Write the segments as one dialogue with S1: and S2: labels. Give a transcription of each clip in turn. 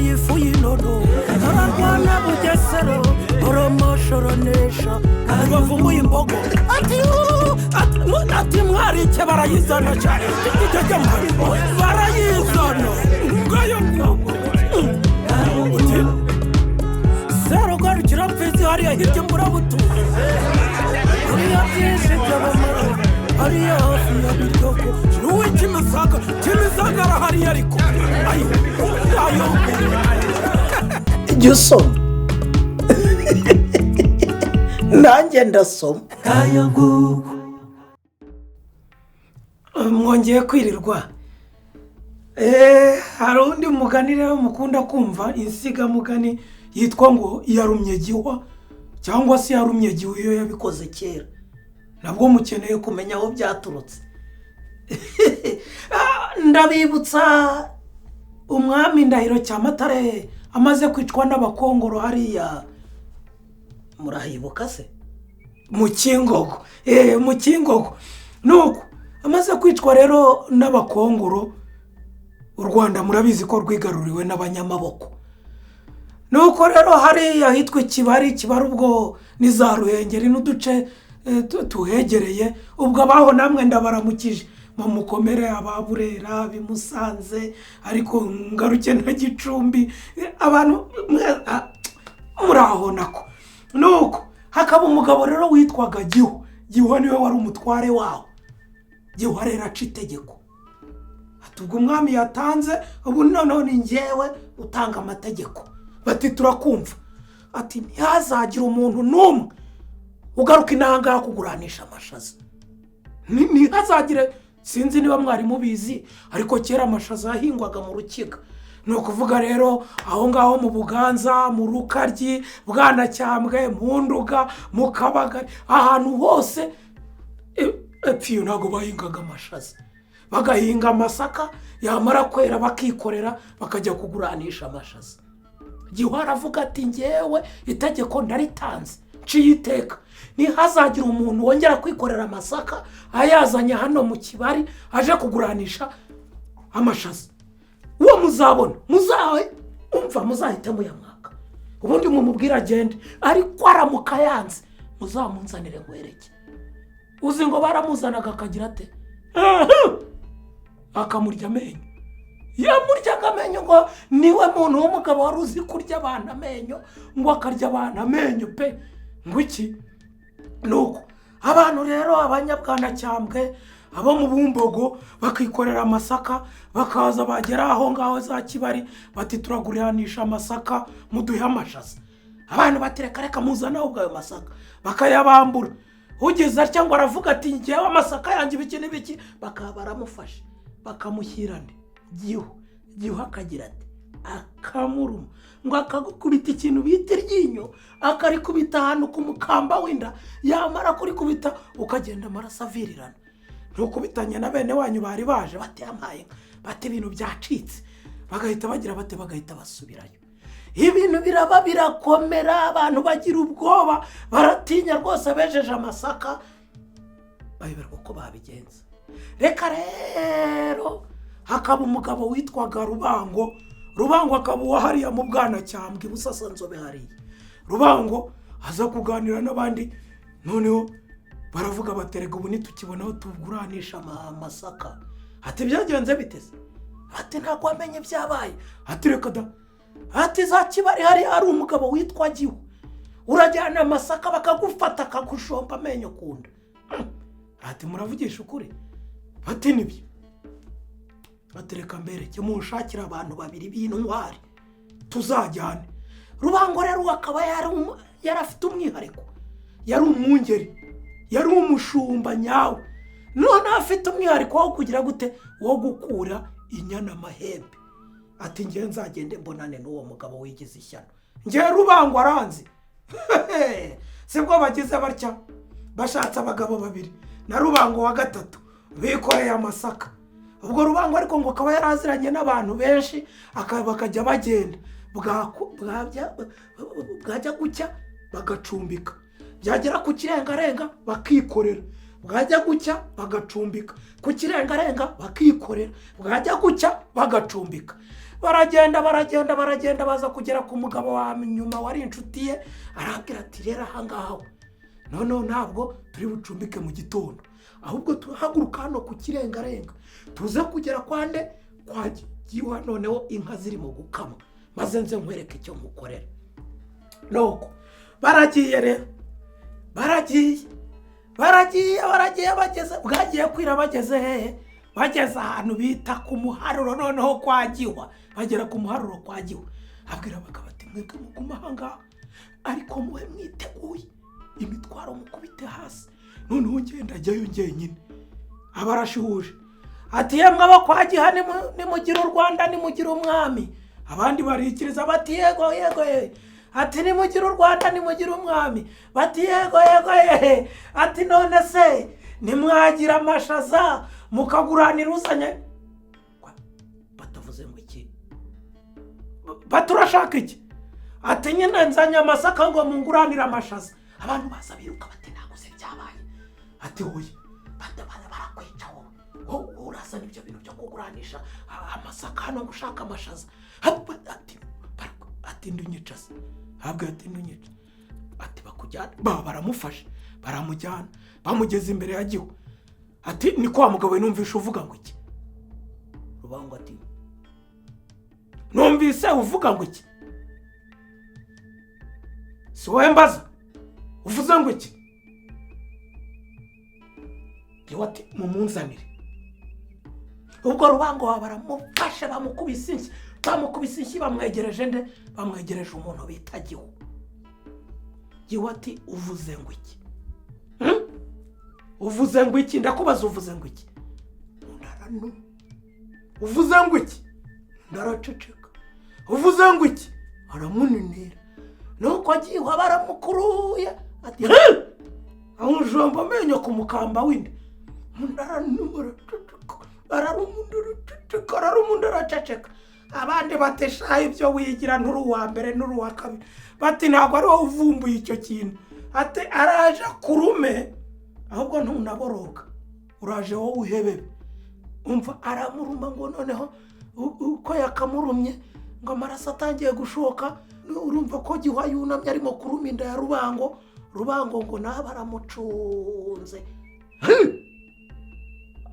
S1: yifu y'inono ararwana bugesero oromoshoronesha bavumuye imbogo ati mwarike barayizana cyane barayizana ngayo mwogo zero garukira mfizi hariya hirya mburabutuye hariya byinshi by'abamara hariya hafi ya biryogo n'uwe kimisaga arahariya ariko ayo
S2: jya usoma nanjye ndasoma
S1: kayo nguko mwongeye kwirirwa hari undi mugani rero mukunda kumva insigamugani yitwa ngo yarumye gihwa cyangwa se yarumye gihu iyo yabikoze kera nabwo mukeneye kumenya aho byaturutse ndabibutsa umwami Ndahiro Cyamatare amaze kwicwa n'abakongoro hariya murahibuka se mu Kingogo nuko amaze kwicwa rero n'abakongoro u Rwanda murabizi ko rwigaruriwe n'abanyamaboko nuko rero hariya hitwa Kibari ubwo ni za Ruhengeri n'uduce tuhegereye ubwo abaho namwe ndabaramukije mukomere ababurera bimusanze ariko ngaruke na Gicumbi abantu muraho nako nuko hakaba umugabo rero witwaga Gihu niwe wari umutware waho Gihu rero aca itegeko ati ubwo umwami yatanze ubu noneho ni njyewe utanga amategeko bati turakumva ati ntihazagira umuntu n'umwe ugaruka inanga kuguranisha amashaza ntihazagire sinzi niba mwari mubizi ariko kera amashaza yahingwaga mu Rukiga ni ukuvuga rero aho ngaho mu Buganza mu Rukaryi Bwanacyambwe mu Nduga mu Kabagari ahantu hose epfiyo ntabwo bahingaga amashaza bagahinga amasaka yamara kwera bakikorera bakajya kuguranisha amashaza Gihu aravuga ati njyewe itegeko ndaritanze nciye iteka ntihazagira umuntu wongera kwikorera amasaka ayazanye hano mu Kibari aje kuguranisha amashaza uwo muzabona muzahite muyamwaka ubundi mumubwira agende ariko aramuka yanze muzamunzanire nkwereke uzi ngo baramuzanaga akagira ate akamurya amenyo yamuryaga amenyo ngo niwe muntu w'umugabo wari uzi kurya abantu amenyo ngo akarya abantu amenyo pe ngo iki nuko abantu rero abanyabwanacyambwe abo mu Bumbogo bakikorera amasaka bakaza bagera aho ngaho za Kibari bati turaguriranisha amasaka muduhe amashaza abantu batereka reka muzana ubwo ayo masaka bakayabambura ugeze atya ngo aravuga ati njyewe amasaka yanjye ibiki n'ibiki bakaba baramufashe bakamushyirane Gihu akagira ati akamuruma ngo akagukubita ikintu bita iryinyo akarikubita ahantu ku mukamba w'inda yamara kurikubita ukagenda amaraso avirirana ntukubitanye na bene wanyu bari baje batemaye bate ibintu byacitse bagahita bagira bate bagahita basubirayo ibintu biraba birakomera abantu bagira ubwoba baratinya rwose bejeje amasaka bayoberwa uko babigenza reka rero hakaba umugabo witwaga Rubango akaba uwa hariya mu Bwanacyambwe Busasanzobe hariya Rubango aza kuganira n'abandi noneho baravuga baterega ubu nitukibona aho tuguranisha amasaka ati byagenze biteze ati ntabwo wamenye byabaye ati reka da ati za Kibari hari umugabo witwa Gihu urajyana amasaka bakagufata akagushomba amenyo kunda ati muravugisha ukuri ati nibyo batereka mbere cyo mushakira abantu babiri b'intwari tuzajyane Rubango rero akaba yarafite umwihariko yari umwungeri yari umushumba nyawe none afite umwihariko wo kugira gute wo gukura inyana amahembe ati ngiye nzagende mbonane n'uwo mugabo wigize ishyano ngiye Rubango aranzi sibwo bagize batya bashatse abagabo babiri na Rubango wa gatatu bikoreye amasaka ubwo Rubango ariko ngo akaba yaraziranye n'abantu benshi bakajya bagenda bwajya gucya bagacumbika byagera ku kirengarenga bakikorera bwajya gucya bagacumbika ku kirengarenga bakikorera bwajya gucya bagacumbika baragenda baza kugera ku mugabo wa nyuma wari inshuti ye, arabwira ati rero ahangaha noneho ntabwo turi bucumbike mu gitondo, ahubwo tuhaguruka hano ku kirengarenga tuze kugera kwa Giwa, noneho inka zirimo gukama maze nze nkwereke icyo mukorera. Nuko baragiye rero, baragiye bwagiye kwira, bageze hehe? Bageze ahantu bita ku muharuro noneho kwa Giwa. Bagera ku muharuro kwa Giwa, abwira abagabo ati mwebwe muguma ahangaha ariko muhe mwiteguye imitwaro mukubite hasi, noneho ngenda ajyayo njyenyine. Abarashuhuje ati yemwe abo kwa Giha nimugira u Rwanda, nimugira umwami. Abandi barikiriza bati yego ati nimugira u Rwanda, nimugira umwami. Bati yego ati none se nimwagira amashaza mukaguranira uzanye. Batavuze ngo iki? Baturashaka iki? Ati nyine nzanye amasaka ngo munguranira amashaza. Abantu baza biruka bati ntabwo se byabaye. Ati hoye barakwica wowe, urasa n'ibyo bintu byo kuguranisha amasaka hano gushaka amashaza. Ati ndunyica se, habwe ati ndunyica. Ati bakujyana, baramufashe baramujyana, bamugeze imbere ya Giwa. Ati ni kwa mugabo we numvishe uvuga ngo iki? Rubango ati numvise uvuga ngo iki? Si wowe mbaza uvuze ngo iki? Giwa ati mumunzanire. Ubwo Rubango baramufashe bamukubise inshyi, bamwegereje nde? Bamwegereje umuntu bita Giwa. Giwa ati uvuze ngo iki? Uvuze ngo iki? Ndakubaza uvuze ngo iki? Ndaranu. Uvuze ngo iki? Ndaraceceka. Uvuze ngo iki? Aramuninira. Nuko Giwa baramukuruye ati amujomba amenyo ku mukamba w'indi. Ndaranu araceceka. Abandi bateshaye ibyo wigira nturu wa mbere nturu wa kabiri. Bati ntabwo ari wowe uvumbuye icyo kintu. Ati araje kurume ahubwo ntunaboroka, uraje wowe uhebebe. Umva aramuruma ngo noneho uko yakamurumye ngo amaraso atangiye gushoka. Urumva ko Giwa yunamye arimo kuruma inda ya Rubango ngo nawe baramucunze.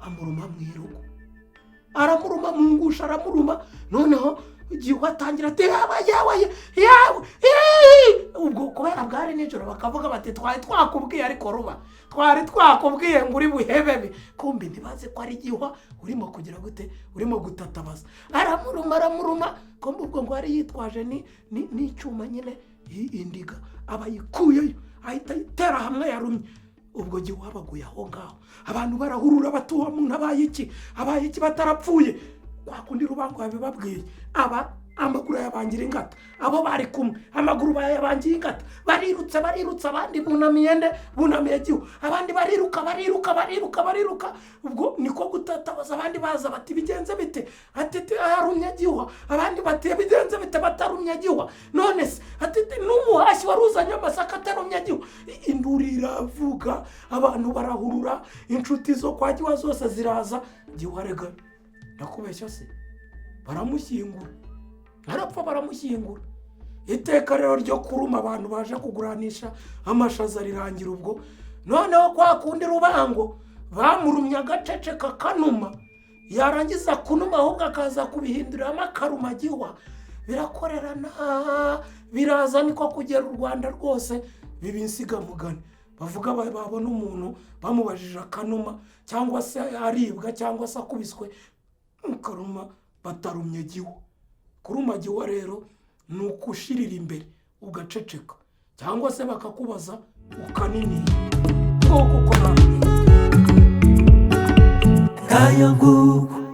S1: Amuruma mwirugo, aramuruma mungusha, aramuruma. Noneho Giwa atangira ati yawe. Ubwo kubera bwari nijoro bakavuga bati twari twakubwiye, ariko Ruba twari twakubwiye ngo uri buhebebe. Kumbi ntibaze ko ari Giwa urimo kugira gute, urimo gutatabaza. Aramuruma. Kumbi ubwo ngo ari yitwaje n'icyuma nyine indiga, abayikuyeyo ahita itera hamwe yarumye. Ubwo Giwa baguye aho ngaho, abantu barahurura batuwa muntu abaye iki batarapfuye. Kwa kundi Rubango yabibabwiye, amaguru yabangira ingata, abo bari kumwe amaguru bayabangiye ingata. Barirutse abandi bunamiye Giwa, abandi bariruka. Ubwo niko gutatabaza, abandi baza bati bigenze bite? Ati arumye Giwa. Abandi bati bigenze bite batarumye Giwa? None se ati n'umuhashyi waruzanye amasaka atarumye Giwa. Induru iravuga, abantu barahurura, inshuti zo kwa Giwa zose ziraza. Giwa rega nakubeshya se, baramushyingura, arapfa baramushyingura. Iteka rero ryo kuruma abantu baje kuguranisha amashaza rirangira ubwo. Noneho kwa kundi Rubango bamurumya agacece kakanuma, yarangiza kunuma ahubwo akaza kubihinduramo akaruma Giwa. Birakorerana, biraza niko kugera u Rwanda rwose biba insigamugani. Bavuga babona umuntu bamubajije akanuma, cyangwa se aribwa, cyangwa se akubiswe karuma batarumye Giwa. Kuruma Giwa rero ni ukushirira imbere ugaceceka, cyangwa se bakakubaza ukaninira. Koko ko ntabwo